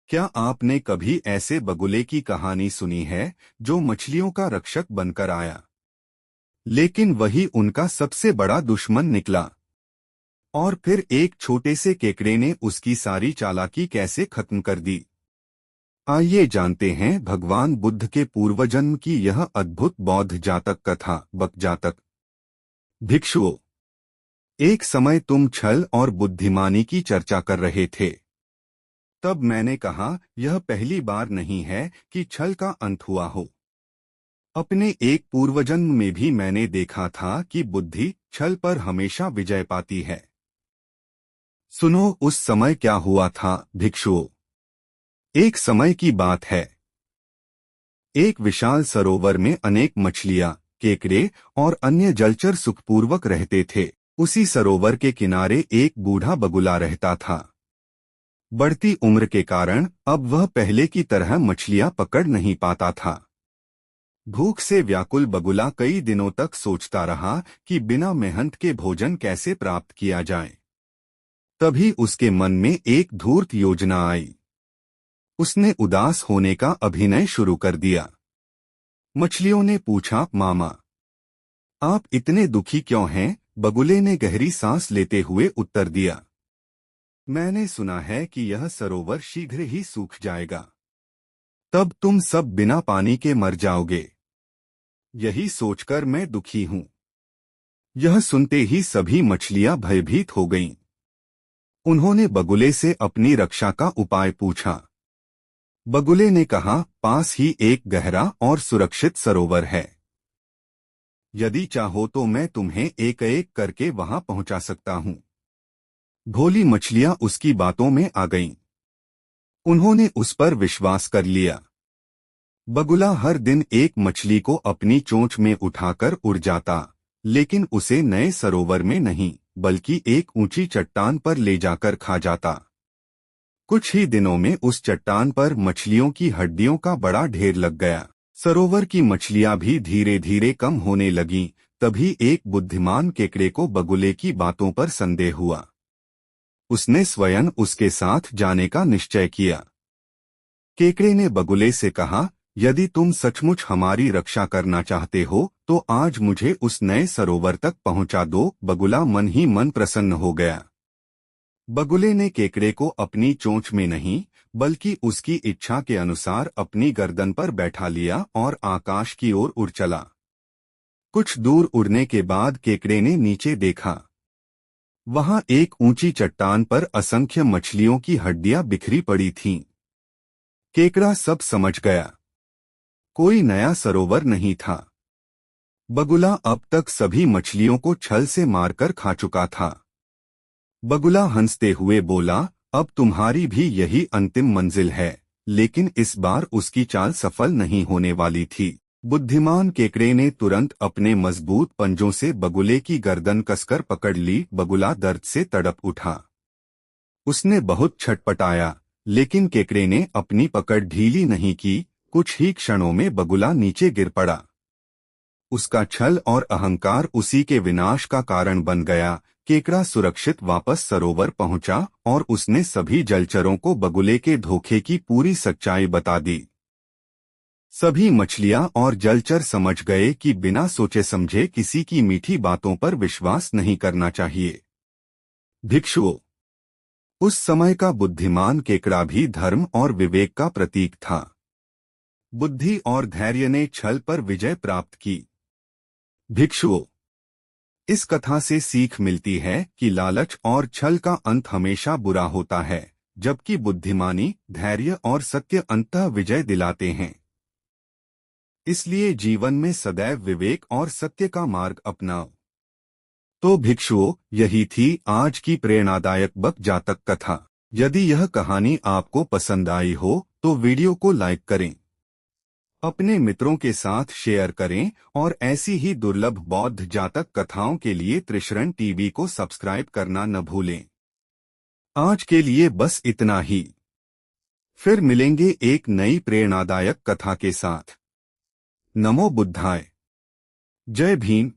क्या आपने कभी ऐसे बगुले की कहानी सुनी है जो मछलियों का रक्षक बनकर आया, लेकिन वही उनका सबसे बड़ा दुश्मन निकला? और फिर एक छोटे से केकड़े ने उसकी सारी चालाकी कैसे खत्म कर दी? आइए जानते हैं भगवान बुद्ध के पूर्वजन्म की यह अद्भुत बौद्ध जातक कथा। बक जातक। भिक्षुओं, एक समय तुम छल और बुद्धिमानी की चर्चा कर रहे थे। तब मैंने कहा, यह पहली बार नहीं है कि छल का अंत हुआ हो। अपने एक पूर्वजन्म में भी मैंने देखा था कि बुद्धि छल पर हमेशा विजय पाती है। सुनो, उस समय क्या हुआ था भिक्षुओं। एक समय की बात है। एक विशाल सरोवर में अनेक मछलियां, केकड़े और अन्य जलचर सुखपूर्वक रहते थे। उसी सरोवर के किनारे एक बूढ़ा बगुला रहता था। बढ़ती उम्र के कारण अब वह पहले की तरह मछलियां पकड़ नहीं पाता था। भूख से व्याकुल बगुला कई दिनों तक सोचता रहा कि बिना मेहनत के भोजन कैसे प्राप्त किया जाए। तभी उसके मन में एक धूर्त योजना आई। उसने उदास होने का अभिनय शुरू कर दिया। मछलियों ने पूछा, मामा, आप इतने दुखी क्यों हैं? बगुले ने गहरी सांस लेते हुए उत्तर दिया, मैंने सुना है कि यह सरोवर शीघ्र ही सूख जाएगा। तब तुम सब बिना पानी के मर जाओगे। यही सोचकर मैं दुखी हूं। यह सुनते ही सभी मछलियां भयभीत हो गईं। उन्होंने बगुले से अपनी रक्षा का उपाय पूछा। बगुले ने कहा, पास ही एक गहरा और सुरक्षित सरोवर है। यदि चाहो तो मैं तुम्हें एक एक करके वहां पहुंचा सकता हूं। भोली मछलियां उसकी बातों में आ गईं। उन्होंने उस पर विश्वास कर लिया। बगुला हर दिन एक मछली को अपनी चोंच में उठाकर उड़ जाता, लेकिन उसे नए सरोवर में नहीं बल्कि एक ऊंची चट्टान पर ले जाकर खा जाता। कुछ ही दिनों में उस चट्टान पर मछलियों की हड्डियों का बड़ा ढेर लग गया। सरोवर की मछलियां भी धीरे धीरे कम होने लगीं। तभी एक बुद्धिमान केकड़े को बगुले की बातों पर संदेह हुआ। उसने स्वयं उसके साथ जाने का निश्चय किया। केकड़े ने बगुले से कहा, यदि तुम सचमुच हमारी रक्षा करना चाहते हो तो आज मुझे उस नए सरोवर तक पहुंचा दो। बगुला मन ही मन प्रसन्न हो गया। बगुले ने केकड़े को अपनी चोंच में नहीं बल्कि उसकी इच्छा के अनुसार अपनी गर्दन पर बैठा लिया और आकाश की ओर उड़ चला। कुछ दूर उड़ने के बाद केकड़े ने नीचे देखा। वहां एक ऊंची चट्टान पर असंख्य मछलियों की हड्डियां बिखरी पड़ी थीं। केकड़ा सब समझ गया। कोई नया सरोवर नहीं था। बगुला अब तक सभी मछलियों को छल से मारकर खा चुका था। बगुला हंसते हुए बोला, अब तुम्हारी भी यही अंतिम मंजिल है। लेकिन इस बार उसकी चाल सफल नहीं होने वाली थी। बुद्धिमान केकड़े ने तुरंत अपने मजबूत पंजों से बगुले की गर्दन कसकर पकड़ ली। बगुला दर्द से तड़प उठा। उसने बहुत छटपटाया, लेकिन केकड़े ने अपनी पकड़ ढीली नहीं की। कुछ ही क्षणों में बगुला नीचे गिर पड़ा। उसका छल और अहंकार उसी के विनाश का कारण बन गया। केकड़ा सुरक्षित वापस सरोवर पहुंचा और उसने सभी जलचरों को बगुले के धोखे की पूरी सच्चाई बता दी। सभी मछलियां और जलचर समझ गए कि बिना सोचे समझे किसी की मीठी बातों पर विश्वास नहीं करना चाहिए। भिक्षुओं, उस समय का बुद्धिमान केकड़ा भी धर्म और विवेक का प्रतीक था। बुद्धि और धैर्य ने छल पर विजय प्राप्त की। भिक्षुओं, इस कथा से सीख मिलती है कि लालच और छल का अंत हमेशा बुरा होता है, जबकि बुद्धिमानी, धैर्य और सत्य अंततः विजय दिलाते हैं। इसलिए जीवन में सदैव विवेक और सत्य का मार्ग अपनाओ। तो भिक्षुओं, यही थी आज की प्रेरणादायक बक जातक कथा। यदि यह कहानी आपको पसंद आई हो तो वीडियो को लाइक करें, अपने मित्रों के साथ शेयर करें और ऐसी ही दुर्लभ बौद्ध जातक कथाओं के लिए त्रिशरण टीवी को सब्सक्राइब करना न भूलें। आज के लिए बस इतना ही। फिर मिलेंगे एक नई प्रेरणादायक कथा के साथ। नमो बुद्धाय। जय भीम।